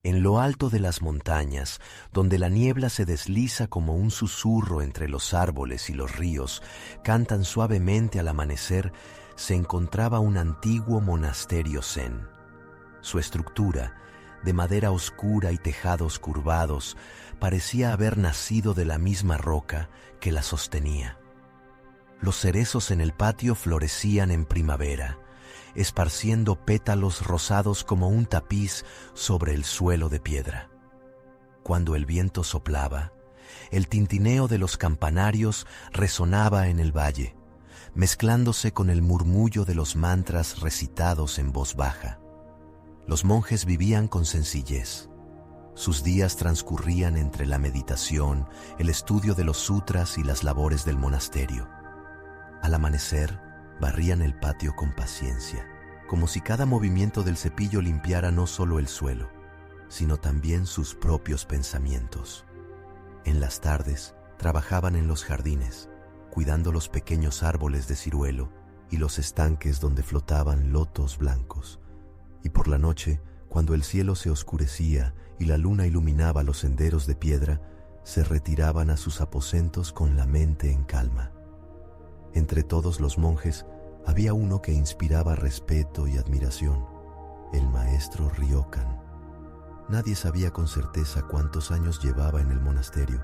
En lo alto de las montañas, donde la niebla se desliza como un susurro entre los árboles y los ríos, cantan suavemente al amanecer, se encontraba un antiguo monasterio zen. Su estructura, de madera oscura y tejados curvados, parecía haber nacido de la misma roca que la sostenía. Los cerezos en el patio florecían en primavera, esparciendo pétalos rosados como un tapiz sobre el suelo de piedra. Cuando el viento soplaba, el tintineo de los campanarios resonaba en el valle, mezclándose con el murmullo de los mantras recitados en voz baja. Los monjes vivían con sencillez. Sus días transcurrían entre la meditación, el estudio de los sutras y las labores del monasterio. Al amanecer, barrían el patio con paciencia, como si cada movimiento del cepillo limpiara no solo el suelo, sino también sus propios pensamientos. En las tardes, trabajaban en los jardines, cuidando los pequeños árboles de ciruelo y los estanques donde flotaban lotos blancos. Y por la noche, cuando el cielo se oscurecía y la luna iluminaba los senderos de piedra, se retiraban a sus aposentos con la mente en calma. Entre todos los monjes, había uno que inspiraba respeto y admiración, el maestro Ryokan. Nadie sabía con certeza cuántos años llevaba en el monasterio,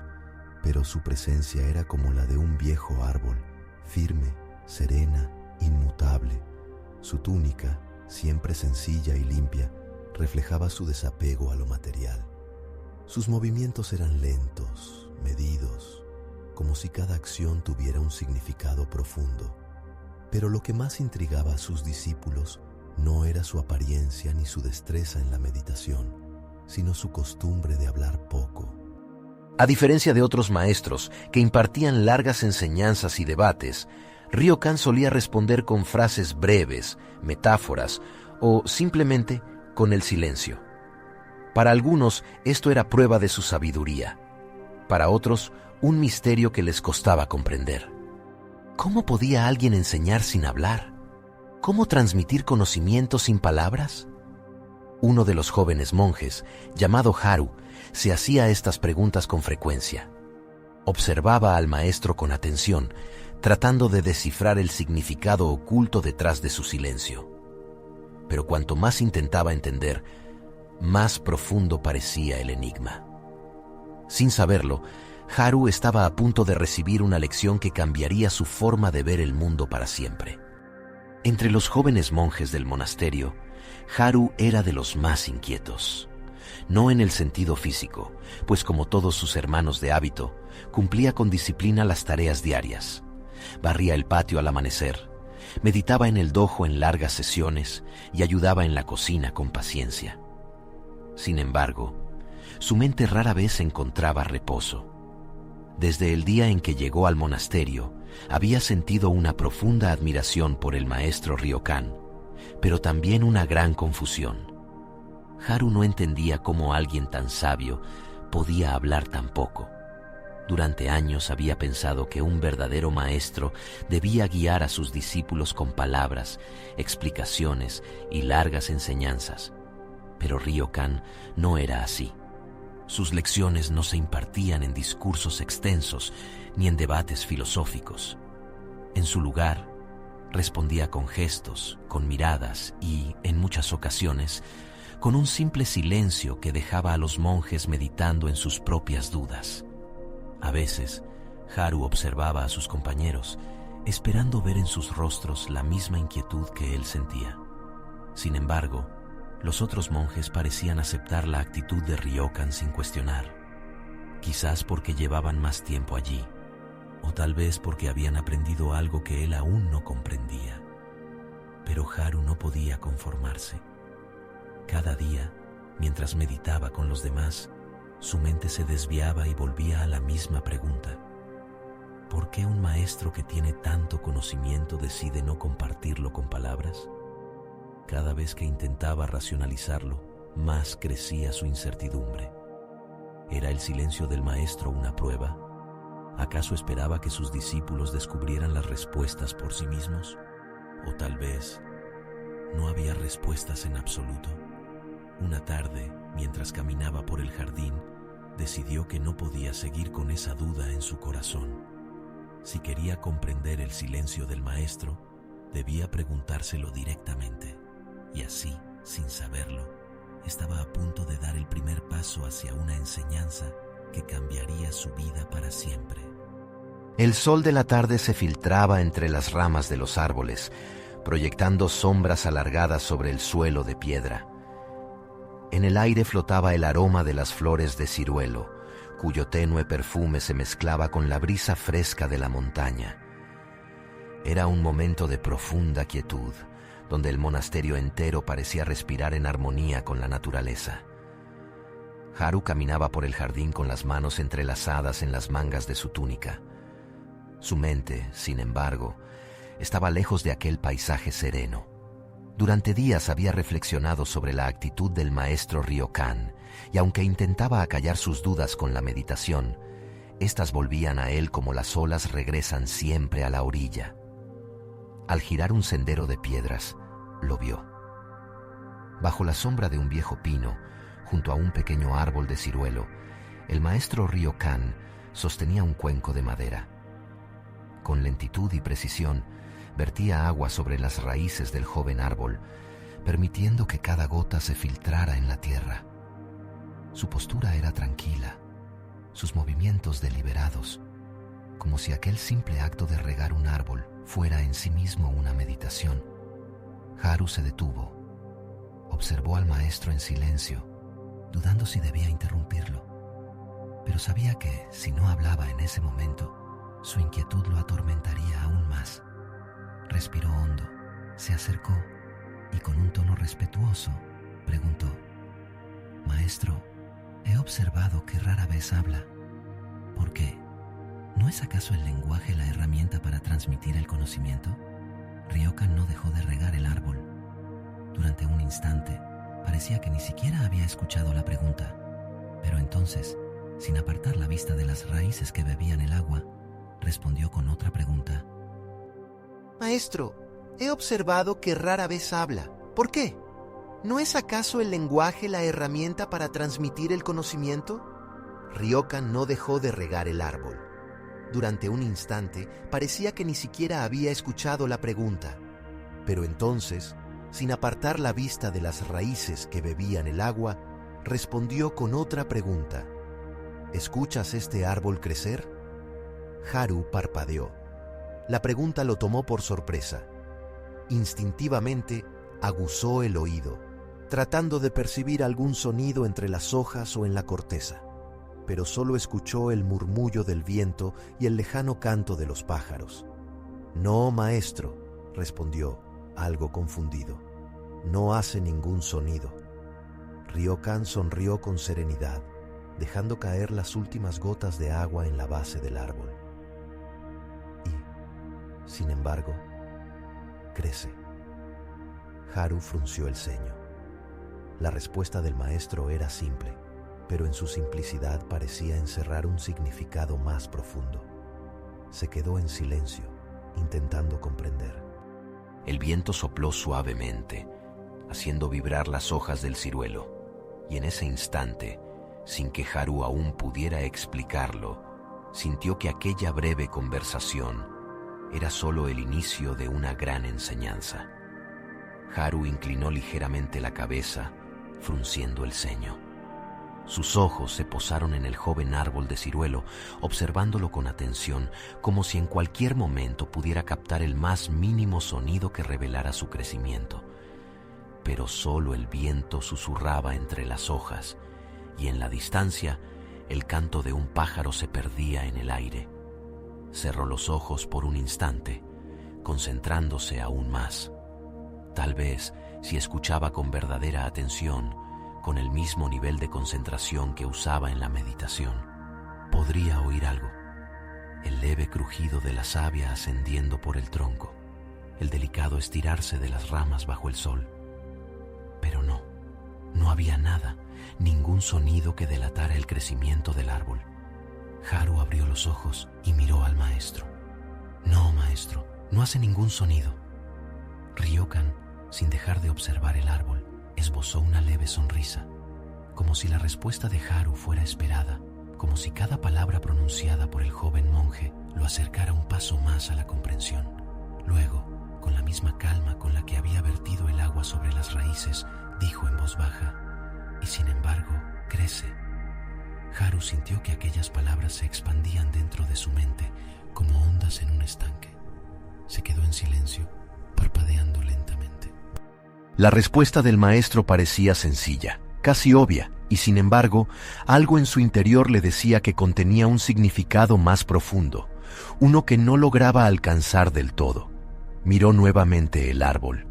pero su presencia era como la de un viejo árbol, firme, serena, inmutable. Su túnica, siempre sencilla y limpia, reflejaba su desapego a lo material. Sus movimientos eran lentos, medidos, como si cada acción tuviera un significado profundo. Pero lo que más intrigaba a sus discípulos no era su apariencia ni su destreza en la meditación, sino su costumbre de hablar poco. A diferencia de otros maestros que impartían largas enseñanzas y debates, Ryokan solía responder con frases breves, metáforas o simplemente con el silencio. Para algunos esto era prueba de su sabiduría, para otros un misterio que les costaba comprender. ¿Cómo podía alguien enseñar sin hablar? ¿Cómo transmitir conocimiento sin palabras? Uno de los jóvenes monjes, llamado Haru, se hacía estas preguntas con frecuencia. Observaba al maestro con atención, tratando de descifrar el significado oculto detrás de su silencio. Pero cuanto más intentaba entender, más profundo parecía el enigma. Sin saberlo, Haru estaba a punto de recibir una lección que cambiaría su forma de ver el mundo para siempre. Entre los jóvenes monjes del monasterio, Haru era de los más inquietos. No en el sentido físico, pues como todos sus hermanos de hábito, cumplía con disciplina las tareas diarias. Barría el patio al amanecer, meditaba en el dojo en largas sesiones y ayudaba en la cocina con paciencia. Sin embargo, su mente rara vez encontraba reposo. Desde el día en que llegó al monasterio, había sentido una profunda admiración por el maestro Ryokan, pero también una gran confusión. Haru no entendía cómo alguien tan sabio podía hablar tan poco. Durante años había pensado que un verdadero maestro debía guiar a sus discípulos con palabras, explicaciones y largas enseñanzas. Pero Ryokan no era así. Sus lecciones no se impartían en discursos extensos ni en debates filosóficos. En su lugar, respondía con gestos, con miradas y, en muchas ocasiones, con un simple silencio que dejaba a los monjes meditando en sus propias dudas. A veces, Haru observaba a sus compañeros, esperando ver en sus rostros la misma inquietud que él sentía. Sin embargo, los otros monjes parecían aceptar la actitud de Ryokan sin cuestionar, quizás porque llevaban más tiempo allí, o tal vez porque habían aprendido algo que él aún no comprendía. Pero Haru no podía conformarse. Cada día, mientras meditaba con los demás, su mente se desviaba y volvía a la misma pregunta. ¿Por qué un maestro que tiene tanto conocimiento decide no compartirlo con palabras? Cada vez que intentaba racionalizarlo, más crecía su incertidumbre. ¿Era el silencio del maestro una prueba? ¿Acaso esperaba que sus discípulos descubrieran las respuestas por sí mismos? ¿O tal vez no había respuestas en absoluto? Una tarde, Mientras caminaba por el jardín, decidió que no podía seguir con esa duda en su corazón. Si quería comprender el silencio del maestro, debía preguntárselo directamente. Y así, sin saberlo, estaba a punto de dar el primer paso hacia una enseñanza que cambiaría su vida para siempre. El sol de la tarde se filtraba entre las ramas de los árboles, proyectando sombras alargadas sobre el suelo de piedra. En el aire flotaba el aroma de las flores de ciruelo, cuyo tenue perfume se mezclaba con la brisa fresca de la montaña. Era un momento de profunda quietud, donde el monasterio entero parecía respirar en armonía con la naturaleza. Haru caminaba por el jardín con las manos entrelazadas en las mangas de su túnica. Su mente, sin embargo, estaba lejos de aquel paisaje sereno. Durante días había reflexionado sobre la actitud del maestro Ryokan, y aunque intentaba acallar sus dudas con la meditación, éstas volvían a él como las olas regresan siempre a la orilla. Al girar un sendero de piedras, lo vio. Bajo la sombra de un viejo pino, junto a un pequeño árbol de ciruelo, el maestro Ryokan sostenía un cuenco de madera. Con lentitud y precisión, vertía agua sobre las raíces del joven árbol, permitiendo que cada gota se filtrara en la tierra. Su postura era tranquila, sus movimientos deliberados, como si aquel simple acto de regar un árbol fuera en sí mismo una meditación. Haru se detuvo, observó al maestro en silencio, dudando si debía interrumpirlo, pero sabía que, si no hablaba en ese momento, su inquietud lo atormentaría aún más. Respiró hondo, se acercó y con un tono respetuoso preguntó: «Maestro, he observado que rara vez habla. ¿Por qué? ¿No es acaso el lenguaje la herramienta para transmitir el conocimiento?» Ryokan no dejó de regar el árbol. Durante un instante, parecía que ni siquiera había escuchado la pregunta, pero entonces, sin apartar la vista de las raíces que bebían el agua, respondió con otra pregunta. «Maestro, he observado que rara vez habla. ¿Por qué? ¿No es acaso el lenguaje la herramienta para transmitir el conocimiento?» Ryokan no dejó de regar el árbol. Durante un instante, parecía que ni siquiera había escuchado la pregunta, pero entonces, sin apartar la vista de las raíces que bebían el agua, respondió con otra pregunta. «¿Escuchas este árbol crecer?» Haru parpadeó. La pregunta lo tomó por sorpresa. Instintivamente, aguzó el oído, tratando de percibir algún sonido entre las hojas o en la corteza, pero solo escuchó el murmullo del viento y el lejano canto de los pájaros. «No, maestro», respondió, algo confundido. «No hace ningún sonido». Ryokan sonrió con serenidad, dejando caer las últimas gotas de agua en la base del árbol. Y, sin embargo, crece. Haru frunció el ceño. La respuesta del maestro era simple, pero en su simplicidad parecía encerrar un significado más profundo. Se quedó en silencio, intentando comprender. El viento sopló suavemente, haciendo vibrar las hojas del ciruelo, y en ese instante, sin que Haru aún pudiera explicarlo, sintió que aquella breve conversación era solo el inicio de una gran enseñanza. Haru inclinó ligeramente la cabeza, frunciendo el ceño. Sus ojos se posaron en el joven árbol de ciruelo, observándolo con atención, como si en cualquier momento pudiera captar el más mínimo sonido que revelara su crecimiento. Pero solo el viento susurraba entre las hojas, y en la distancia, el canto de un pájaro se perdía en el aire. Cerró los ojos por un instante, concentrándose aún más. Tal vez, si escuchaba con verdadera atención, con el mismo nivel de concentración que usaba en la meditación, podría oír algo. El leve crujido de la savia ascendiendo por el tronco, el delicado estirarse de las ramas bajo el sol. Pero no había nada, ningún sonido que delatara el crecimiento del árbol. Haru abrió los ojos y miró al maestro. «No, maestro, no hace ningún sonido». Ryokan, sin dejar de observar el árbol, esbozó una leve sonrisa, como si la respuesta de Haru fuera esperada, como si cada palabra pronunciada por el joven monje lo acercara un paso más a la comprensión. Luego, con la misma calma con la que había vertido el agua sobre las raíces, dijo en voz baja: y sin embargo, crece. Haru sintió que aquellas palabras se expandían dentro de su mente como ondas en un estanque. Se quedó en silencio, parpadeando lentamente. La respuesta del maestro parecía sencilla, casi obvia, y sin embargo, algo en su interior le decía que contenía un significado más profundo, uno que no lograba alcanzar del todo. Miró nuevamente el árbol.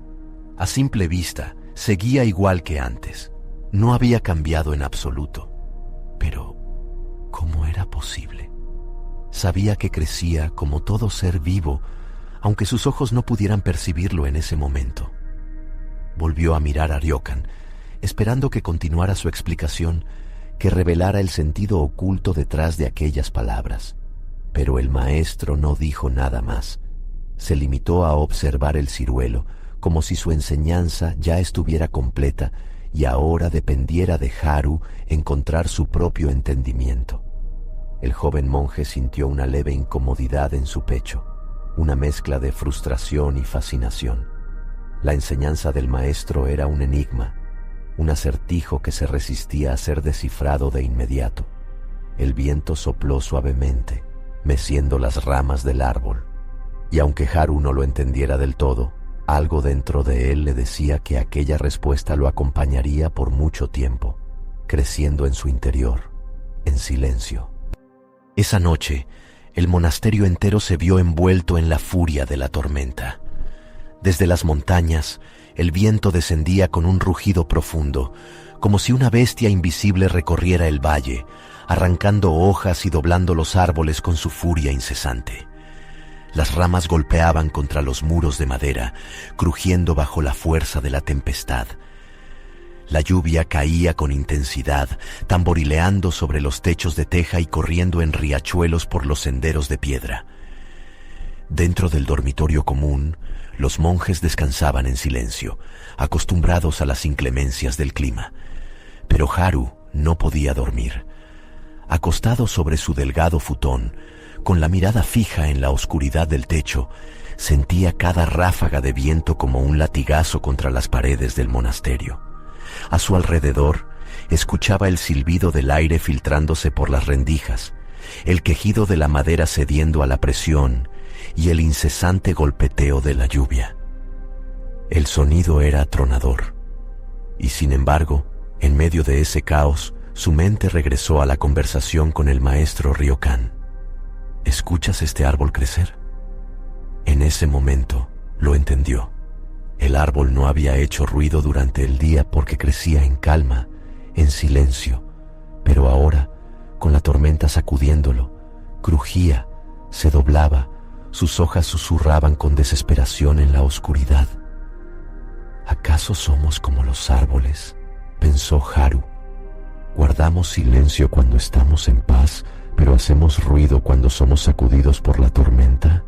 A simple vista, seguía igual que antes. No había cambiado en absoluto. Pero, ¿cómo era posible? Sabía que crecía como todo ser vivo, aunque sus ojos no pudieran percibirlo en ese momento. Volvió a mirar a Ryokan, esperando que continuara su explicación, que revelara el sentido oculto detrás de aquellas palabras. Pero el maestro no dijo nada más. Se limitó a observar el ciruelo, como si su enseñanza ya estuviera completa y ahora dependiera de Haru encontrar su propio entendimiento. El joven monje sintió una leve incomodidad en su pecho, una mezcla de frustración y fascinación. La enseñanza del maestro era un enigma, un acertijo que se resistía a ser descifrado de inmediato. El viento sopló suavemente, meciendo las ramas del árbol, y aunque Haru no lo entendiera del todo, algo dentro de él le decía que aquella respuesta lo acompañaría por mucho tiempo, creciendo en su interior, en silencio. Esa noche, el monasterio entero se vio envuelto en la furia de la tormenta. Desde las montañas, el viento descendía con un rugido profundo, como si una bestia invisible recorriera el valle, arrancando hojas y doblando los árboles con su furia incesante. Las ramas golpeaban contra los muros de madera, crujiendo bajo la fuerza de la tempestad. La lluvia caía con intensidad, tamborileando sobre los techos de teja y corriendo en riachuelos por los senderos de piedra. Dentro del dormitorio común, los monjes descansaban en silencio, acostumbrados a las inclemencias del clima. Pero Haru no podía dormir. Acostado sobre su delgado futón, con la mirada fija en la oscuridad del techo, sentía cada ráfaga de viento como un latigazo contra las paredes del monasterio. A su alrededor, escuchaba el silbido del aire filtrándose por las rendijas, el quejido de la madera cediendo a la presión y el incesante golpeteo de la lluvia. El sonido era atronador, y sin embargo, en medio de ese caos, su mente regresó a la conversación con el maestro Ryokan. ¿Escuchas este árbol crecer? En ese momento, lo entendió. El árbol no había hecho ruido durante el día porque crecía en calma, en silencio, pero ahora, con la tormenta sacudiéndolo, crujía, se doblaba, sus hojas susurraban con desesperación en la oscuridad. ¿Acaso somos como los árboles?, pensó Haru. Guardamos silencio cuando estamos en paz, pero hacemos ruido cuando somos sacudidos por la tormenta.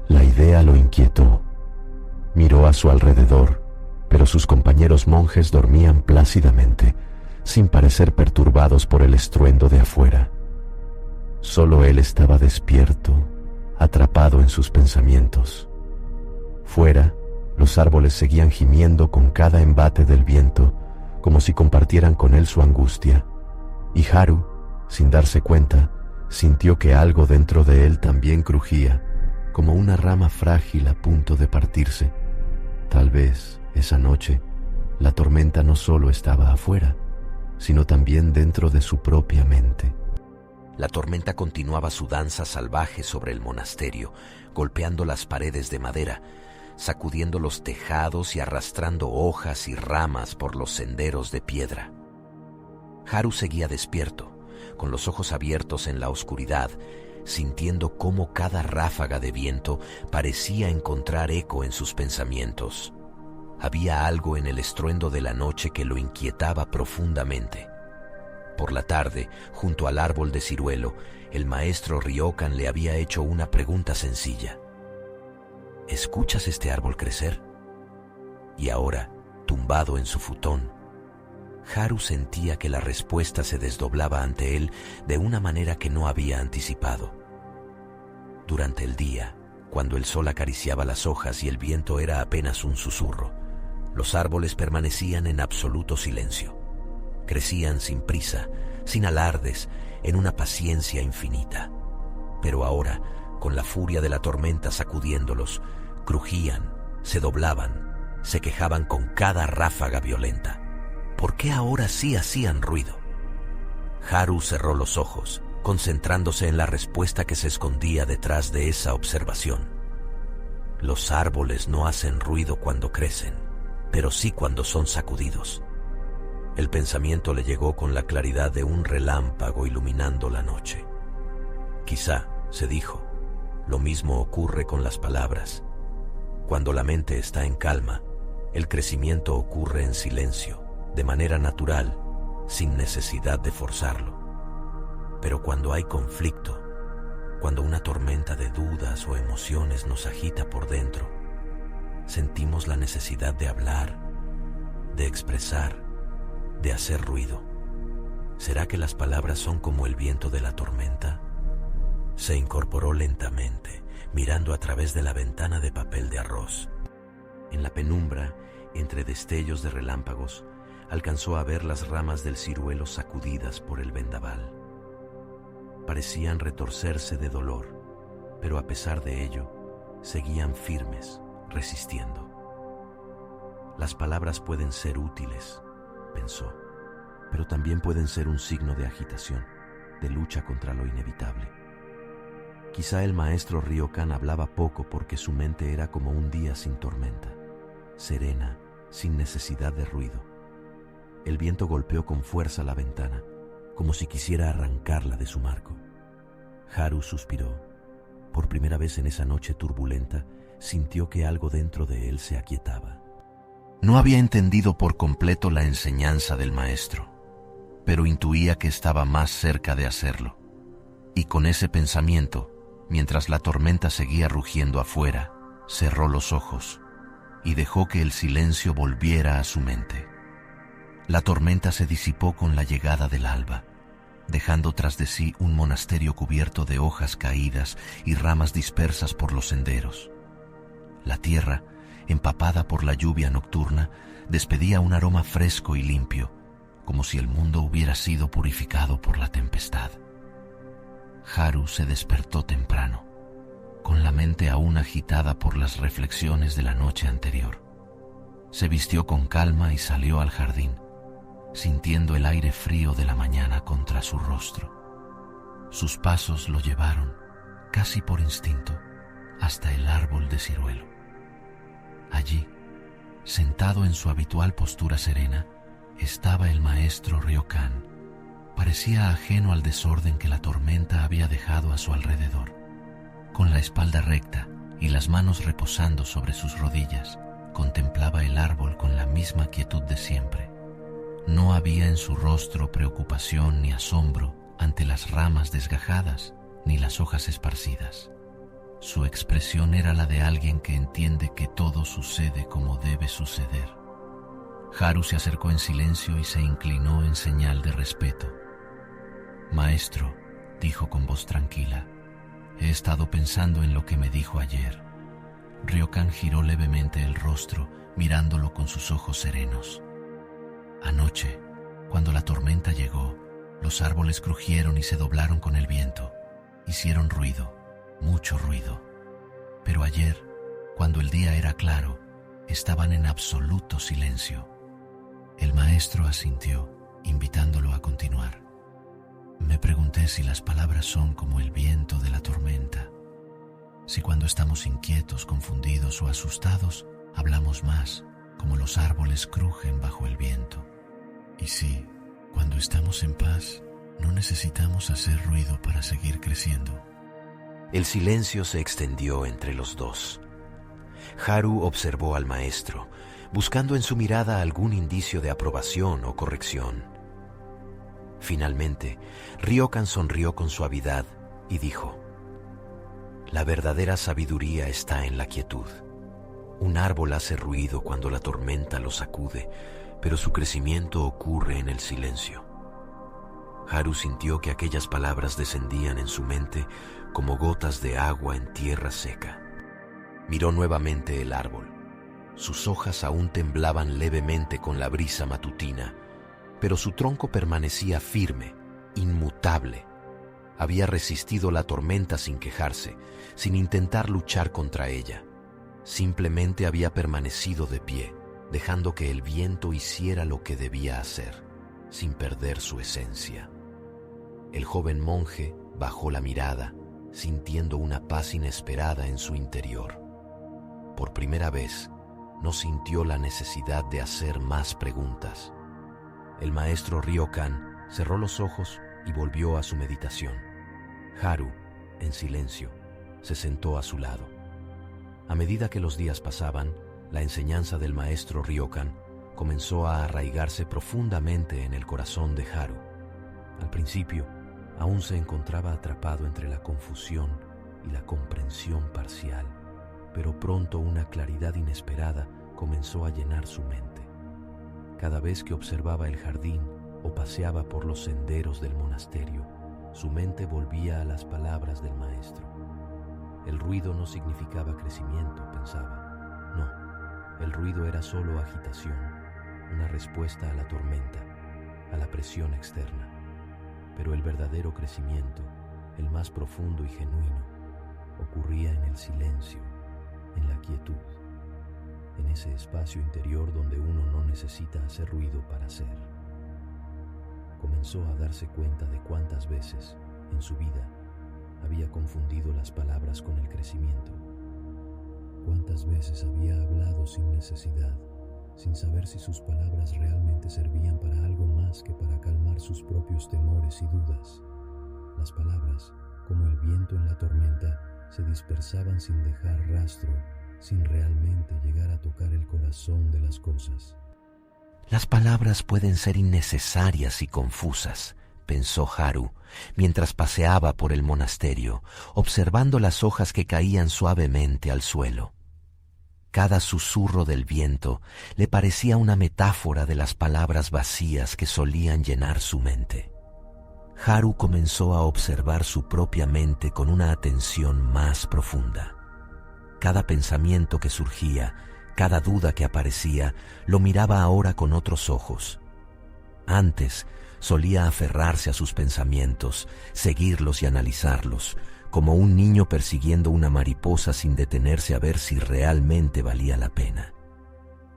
La idea lo inquietó. Miró a su alrededor, pero sus compañeros monjes dormían plácidamente, sin parecer perturbados por el estruendo de afuera. Solo él estaba despierto, atrapado en sus pensamientos. Fuera, los árboles seguían gimiendo con cada embate del viento, como si compartieran con él su angustia, y Haru, sin darse cuenta, sintió que algo dentro de él también crujía, como una rama frágil a punto de partirse. Tal vez, esa noche, la tormenta no solo estaba afuera, sino también dentro de su propia mente. La tormenta continuaba su danza salvaje sobre el monasterio, golpeando las paredes de madera, sacudiendo los tejados y arrastrando hojas y ramas por los senderos de piedra. Haru seguía despierto, con los ojos abiertos en la oscuridad, sintiendo cómo cada ráfaga de viento parecía encontrar eco en sus pensamientos. Había algo en el estruendo de la noche que lo inquietaba profundamente. Por la tarde, junto al árbol de ciruelo, el maestro Ryokan le había hecho una pregunta sencilla. ¿Escuchas este árbol crecer? Y ahora, tumbado en su futón, Haru sentía que la respuesta se desdoblaba ante él de una manera que no había anticipado. Durante el día, cuando el sol acariciaba las hojas y el viento era apenas un susurro, los árboles permanecían en absoluto silencio. Crecían sin prisa, sin alardes, en una paciencia infinita. Pero ahora, con la furia de la tormenta sacudiéndolos, crujían, se doblaban, se quejaban con cada ráfaga violenta. ¿Por qué ahora sí hacían ruido? Haru cerró los ojos, concentrándose en la respuesta que se escondía detrás de esa observación. Los árboles no hacen ruido cuando crecen, pero sí cuando son sacudidos. El pensamiento le llegó con la claridad de un relámpago iluminando la noche. Quizá, se dijo, lo mismo ocurre con las palabras. Cuando la mente está en calma, el crecimiento ocurre en silencio, de manera natural, sin necesidad de forzarlo. Pero cuando hay conflicto, cuando una tormenta de dudas o emociones nos agita por dentro, sentimos la necesidad de hablar, de expresar, de hacer ruido. ¿Será que las palabras son como el viento de la tormenta? Se incorporó lentamente, mirando a través de la ventana de papel de arroz. En la penumbra, entre destellos de relámpagos, alcanzó a ver las ramas del ciruelo sacudidas por el vendaval. Parecían retorcerse de dolor, pero a pesar de ello, seguían firmes, resistiendo. Las palabras pueden ser útiles, pensó, pero también pueden ser un signo de agitación, de lucha contra lo inevitable. Quizá el maestro Ryokan hablaba poco porque su mente era como un día sin tormenta, serena, sin necesidad de ruido. El viento golpeó con fuerza la ventana, como si quisiera arrancarla de su marco. Haru suspiró. Por primera vez en esa noche turbulenta, sintió que algo dentro de él se aquietaba. No había entendido por completo la enseñanza del maestro, pero intuía que estaba más cerca de hacerlo. Y con ese pensamiento, mientras la tormenta seguía rugiendo afuera, cerró los ojos y dejó que el silencio volviera a su mente. La tormenta se disipó con la llegada del alba, dejando tras de sí un monasterio cubierto de hojas caídas y ramas dispersas por los senderos. La tierra, empapada por la lluvia nocturna, despedía un aroma fresco y limpio, como si el mundo hubiera sido purificado por la tempestad. Haru se despertó temprano, con la mente aún agitada por las reflexiones de la noche anterior. Se vistió con calma y salió al jardín, sintiendo el aire frío de la mañana contra su rostro. Sus pasos lo llevaron, casi por instinto, hasta el árbol de ciruelo. Allí, sentado en su habitual postura serena, estaba el maestro Ryokan. Parecía ajeno al desorden que la tormenta había dejado a su alrededor. Con la espalda recta y las manos reposando sobre sus rodillas, contemplaba el árbol con la misma quietud de siempre. No había en su rostro preocupación ni asombro ante las ramas desgajadas ni las hojas esparcidas. Su expresión era la de alguien que entiende que todo sucede como debe suceder. Haru se acercó en silencio y se inclinó en señal de respeto. «Maestro», dijo con voz tranquila, «he estado pensando en lo que me dijo ayer». Ryokan giró levemente el rostro, mirándolo con sus ojos serenos. Anoche, cuando la tormenta llegó, los árboles crujieron y se doblaron con el viento. Hicieron ruido, mucho ruido. Pero ayer, cuando el día era claro, estaban en absoluto silencio. El maestro asintió, invitándolo a continuar. Me pregunté si las palabras son como el viento de la tormenta. Si cuando estamos inquietos, confundidos o asustados, hablamos más, como los árboles crujen bajo el viento. Y si, cuando estamos en paz, no necesitamos hacer ruido para seguir creciendo. El silencio se extendió entre los dos. Haru observó al maestro, buscando en su mirada algún indicio de aprobación o corrección. Finalmente, Ryokan sonrió con suavidad y dijo: «La verdadera sabiduría está en la quietud. Un árbol hace ruido cuando la tormenta lo sacude, Pero su crecimiento ocurre en el silencio. Haru sintió que aquellas palabras descendían en su mente como gotas de agua en tierra seca. Miró nuevamente el árbol. Sus hojas aún temblaban levemente con la brisa matutina, pero su tronco permanecía firme, inmutable. Había resistido la tormenta sin quejarse, sin intentar luchar contra ella. Simplemente había permanecido de pie, dejando que el viento hiciera lo que debía hacer, sin perder su esencia. El joven monje bajó la mirada, sintiendo una paz inesperada en su interior. Por primera vez, no sintió la necesidad de hacer más preguntas. El maestro Ryokan cerró los ojos y volvió a su meditación. Haru, en silencio, se sentó a su lado. A medida que los días pasaban, la enseñanza del maestro Ryokan comenzó a arraigarse profundamente en el corazón de Haru. Al principio, aún se encontraba atrapado entre la confusión y la comprensión parcial, pero pronto una claridad inesperada comenzó a llenar su mente. Cada vez que observaba el jardín o paseaba por los senderos del monasterio, su mente volvía a las palabras del maestro. El ruido no significaba crecimiento, pensaba. No, el ruido era solo agitación, una respuesta a la tormenta, a la presión externa. Pero el verdadero crecimiento, el más profundo y genuino, ocurría en el silencio, en la quietud, en ese espacio interior donde uno no necesita hacer ruido para ser. Comenzó a darse cuenta de cuántas veces, en su vida, había confundido las palabras con el crecimiento. Cuántas veces había hablado sin necesidad, sin saber si sus palabras realmente servían para algo más que para calmar sus propios temores y dudas. Las palabras, como el viento en la tormenta, se dispersaban sin dejar rastro, sin realmente llegar a tocar el corazón de las cosas. Las palabras pueden ser innecesarias y confusas, pensó Haru, mientras paseaba por el monasterio, observando las hojas que caían suavemente al suelo. Cada susurro del viento le parecía una metáfora de las palabras vacías que solían llenar su mente. Haru comenzó a observar su propia mente con una atención más profunda. Cada pensamiento que surgía, cada duda que aparecía, lo miraba ahora con otros ojos. Antes solía aferrarse a sus pensamientos, seguirlos y analizarlos, como un niño persiguiendo una mariposa sin detenerse a ver si realmente valía la pena.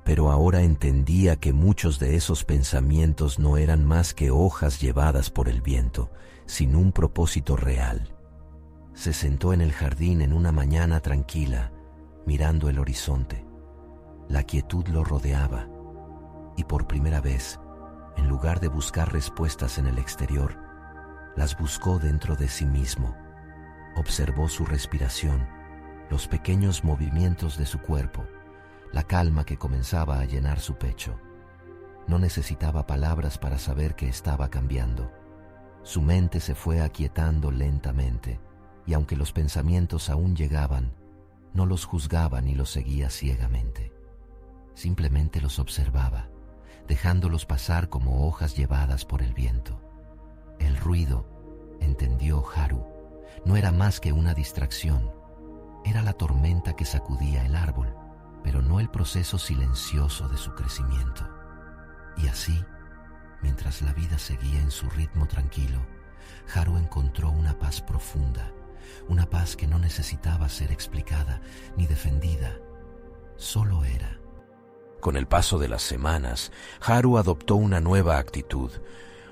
Pero ahora entendía que muchos de esos pensamientos no eran más que hojas llevadas por el viento, sin un propósito real. Se sentó en el jardín en una mañana tranquila, mirando el horizonte. La quietud lo rodeaba, y por primera vez, en lugar de buscar respuestas en el exterior, las buscó dentro de sí mismo. Observó su respiración, los pequeños movimientos de su cuerpo, la calma que comenzaba a llenar su pecho. No necesitaba palabras para saber que estaba cambiando. Su mente se fue aquietando lentamente, y aunque los pensamientos aún llegaban, no los juzgaba ni los seguía ciegamente. Simplemente los observaba, dejándolos pasar como hojas llevadas por el viento. El ruido, entendió Haru, no era más que una distracción. Era la tormenta que sacudía el árbol, pero no el proceso silencioso de su crecimiento. Y así, mientras la vida seguía en su ritmo tranquilo, Haru encontró una paz profunda, una paz que no necesitaba ser explicada ni defendida, solo era. Con el paso de las semanas, Haru adoptó una nueva actitud,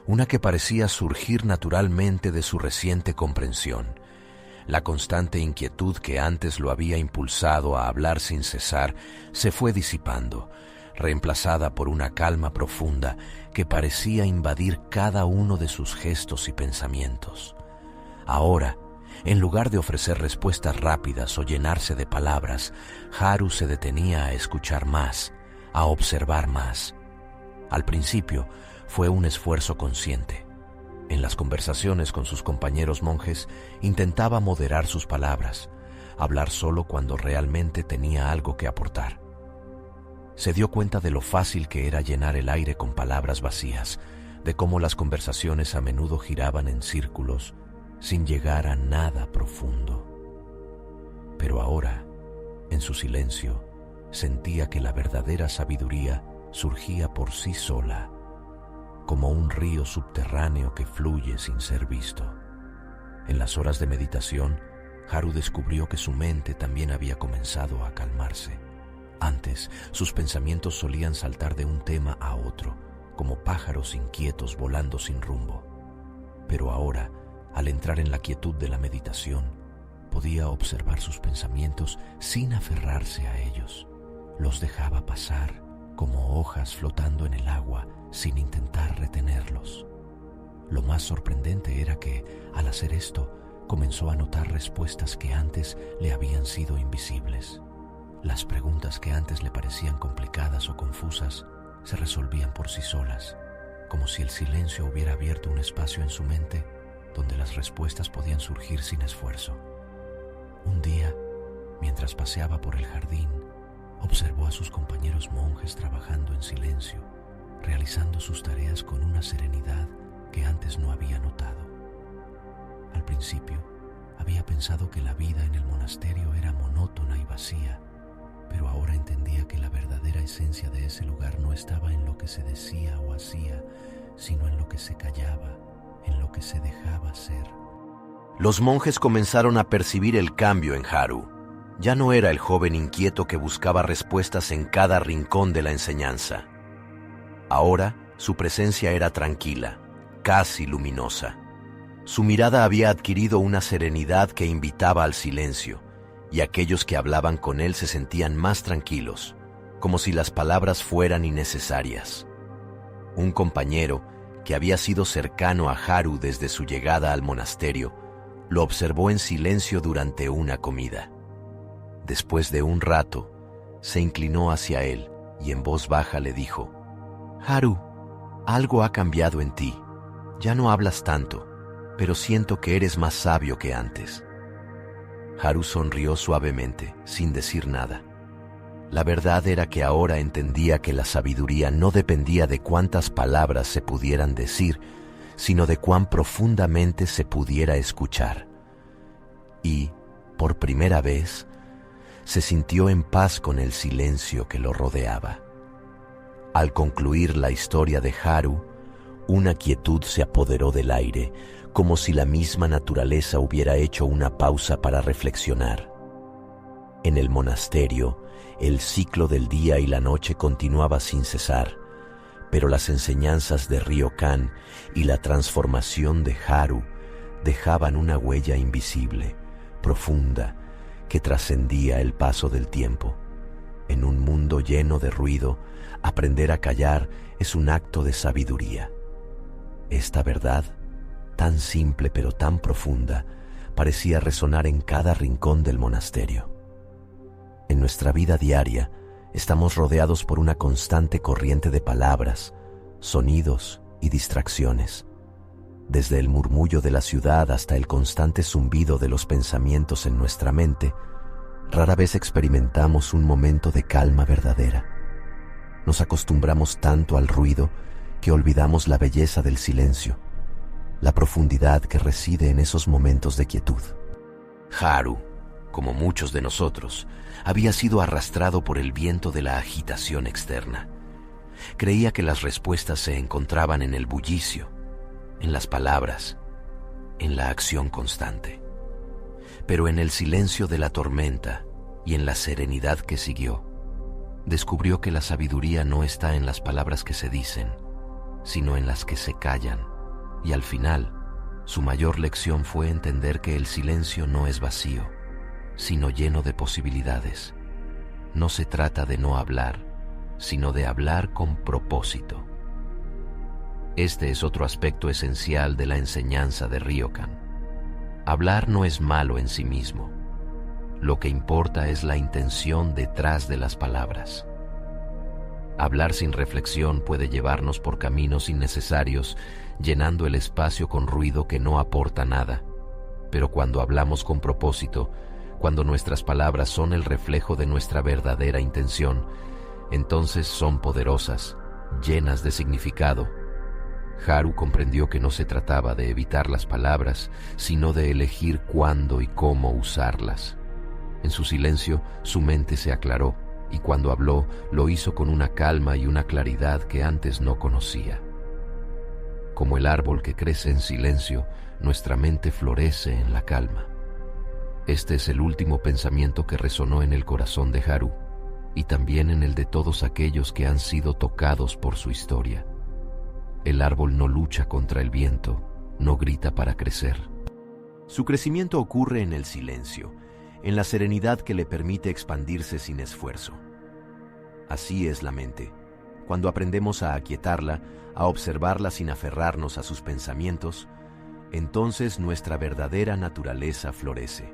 una que parecía surgir naturalmente de su reciente comprensión. La constante inquietud que antes lo había impulsado a hablar sin cesar se fue disipando, reemplazada por una calma profunda que parecía invadir cada uno de sus gestos y pensamientos. Ahora, en lugar de ofrecer respuestas rápidas o llenarse de palabras, Haru se detenía a escuchar más, a observar más. Al principio fue un esfuerzo consciente. En las conversaciones con sus compañeros monjes intentaba moderar sus palabras, hablar solo cuando realmente tenía algo que aportar. Se dio cuenta de lo fácil que era llenar el aire con palabras vacías, de cómo las conversaciones a menudo giraban en círculos sin llegar a nada profundo. Pero ahora, en su silencio, sentía que la verdadera sabiduría surgía por sí sola, como un río subterráneo que fluye sin ser visto. En las horas de meditación, Haru descubrió que su mente también había comenzado a calmarse. Antes, sus pensamientos solían saltar de un tema a otro, como pájaros inquietos volando sin rumbo. Pero ahora, al entrar en la quietud de la meditación, podía observar sus pensamientos sin aferrarse a ellos. Los dejaba pasar como hojas flotando en el agua sin intentar retenerlos. Lo más sorprendente era que, al hacer esto, comenzó a notar respuestas que antes le habían sido invisibles. Las preguntas que antes le parecían complicadas o confusas se resolvían por sí solas, como si el silencio hubiera abierto un espacio en su mente donde las respuestas podían surgir sin esfuerzo. Un día, mientras paseaba por el jardín, observó a sus compañeros monjes trabajando en silencio, realizando sus tareas con una serenidad que antes no había notado. Al principio, había pensado que la vida en el monasterio era monótona y vacía, pero ahora entendía que la verdadera esencia de ese lugar no estaba en lo que se decía o hacía, sino en lo que se callaba, en lo que se dejaba ser. Los monjes comenzaron a percibir el cambio en Haru. Ya no era el joven inquieto que buscaba respuestas en cada rincón de la enseñanza. Ahora, su presencia era tranquila, casi luminosa. Su mirada había adquirido una serenidad que invitaba al silencio, y aquellos que hablaban con él se sentían más tranquilos, como si las palabras fueran innecesarias. Un compañero, que había sido cercano a Haru desde su llegada al monasterio, lo observó en silencio durante una comida. Después de un rato, se inclinó hacia él y en voz baja le dijo: «Haru, algo ha cambiado en ti. Ya no hablas tanto, pero siento que eres más sabio que antes». Haru sonrió suavemente, sin decir nada. La verdad era que ahora entendía que la sabiduría no dependía de cuántas palabras se pudieran decir, sino de cuán profundamente se pudiera escuchar. Y, por primera vez, se sintió en paz con el silencio que lo rodeaba. Al concluir la historia de Haru, una quietud se apoderó del aire, como si la misma naturaleza hubiera hecho una pausa para reflexionar. En el monasterio, el ciclo del día y la noche continuaba sin cesar, pero las enseñanzas de Ryokan y la transformación de Haru dejaban una huella invisible, profunda, que trascendía el paso del tiempo. En un mundo lleno de ruido, aprender a callar es un acto de sabiduría. Esta verdad, tan simple pero tan profunda, parecía resonar en cada rincón del monasterio. En nuestra vida diaria, estamos rodeados por una constante corriente de palabras, sonidos y distracciones. Desde el murmullo de la ciudad hasta el constante zumbido de los pensamientos en nuestra mente, rara vez experimentamos un momento de calma verdadera. Nos acostumbramos tanto al ruido que olvidamos la belleza del silencio, la profundidad que reside en esos momentos de quietud. Haru, como muchos de nosotros, había sido arrastrado por el viento de la agitación externa. Creía que las respuestas se encontraban en el bullicio, en las palabras, en la acción constante. Pero en el silencio de la tormenta y en la serenidad que siguió, descubrió que la sabiduría no está en las palabras que se dicen, sino en las que se callan, y al final, su mayor lección fue entender que el silencio no es vacío, sino lleno de posibilidades. No se trata de no hablar, sino de hablar con propósito. Este es otro aspecto esencial de la enseñanza de Ryokan. Hablar no es malo en sí mismo. Lo que importa es la intención detrás de las palabras. Hablar sin reflexión puede llevarnos por caminos innecesarios, llenando el espacio con ruido que no aporta nada. Pero cuando hablamos con propósito, cuando nuestras palabras son el reflejo de nuestra verdadera intención, entonces son poderosas, llenas de significado. Haru comprendió que no se trataba de evitar las palabras, sino de elegir cuándo y cómo usarlas. En su silencio, su mente se aclaró, y cuando habló, lo hizo con una calma y una claridad que antes no conocía. Como el árbol que crece en silencio, nuestra mente florece en la calma. Este es el último pensamiento que resonó en el corazón de Haru, y también en el de todos aquellos que han sido tocados por su historia. El árbol no lucha contra el viento, no grita para crecer. Su crecimiento ocurre en el silencio, en la serenidad que le permite expandirse sin esfuerzo. Así es la mente. Cuando aprendemos a aquietarla, a observarla sin aferrarnos a sus pensamientos, entonces nuestra verdadera naturaleza florece.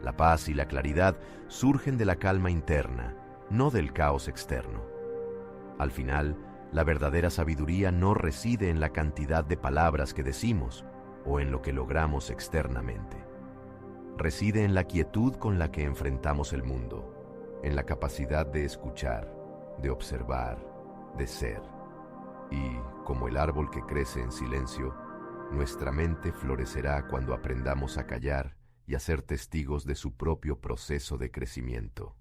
La paz y la claridad surgen de la calma interna, no del caos externo. Al final, la verdadera sabiduría no reside en la cantidad de palabras que decimos o en lo que logramos externamente. Reside en la quietud con la que enfrentamos el mundo, en la capacidad de escuchar, de observar, de ser. Y, como el árbol que crece en silencio, nuestra mente florecerá cuando aprendamos a callar y a ser testigos de su propio proceso de crecimiento.